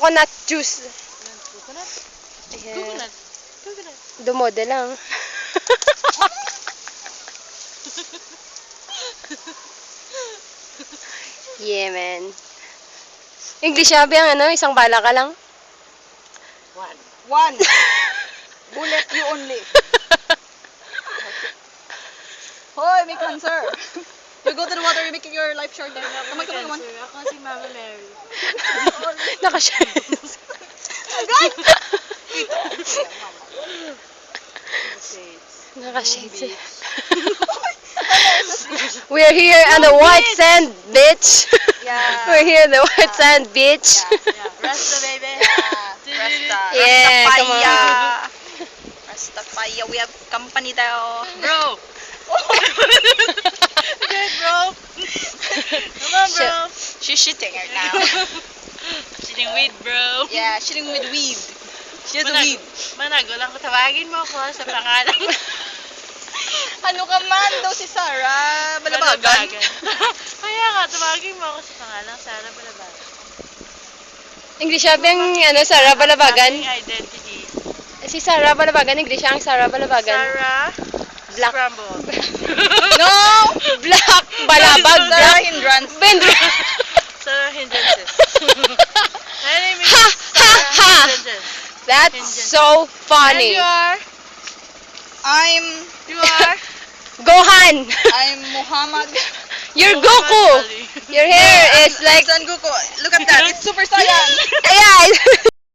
Coconut juice. Coconut? Yeah. Coconut. Coconut. Dumode lang. Yeah, man. English sabi ang ano, isang bala ka lang. One. Bullet you only. Hoy, may cancer. You go to the water, you make your life short. Come on, come on, come on. Ako si Mama Mary. Naka-shades. Agad! Naka-shades. We're here on the white sand, bitch. Yeah. We're here on the white sand, bitch. Yeah. Rasta, baby. Rasta. Yeah, come on. Rastafia. We have company daw. Bro. Good, bro. Come on, bro. She's shitting right now. Shitting weed, bro. Yeah, shitting with weed. She has a weed. Manag, walang tawagin mo ako sa pangalan. Ano ka man daw si Sarah? Balabagan? Kaya nga, tawagin mo ako sa pangalan, Sarah Balabagan. English sabi ang ano, Sarah Balabagan. Aking identity. Si Sarah Balabagan, English ang Sarah Balabagan. Sarah Black. Scramble. No! Black Balabag. Sarah Hindrance. Sarah Hindrances. My name is Ha! Ha! Sarah Ha! Hindrances. That's so And funny. you are? You are? Gohan! I'm Muhammad. You're Muhammad Goku! Ali. Your hair is like... Son Goku. Look at that. It's Super Saiyan. Yeah!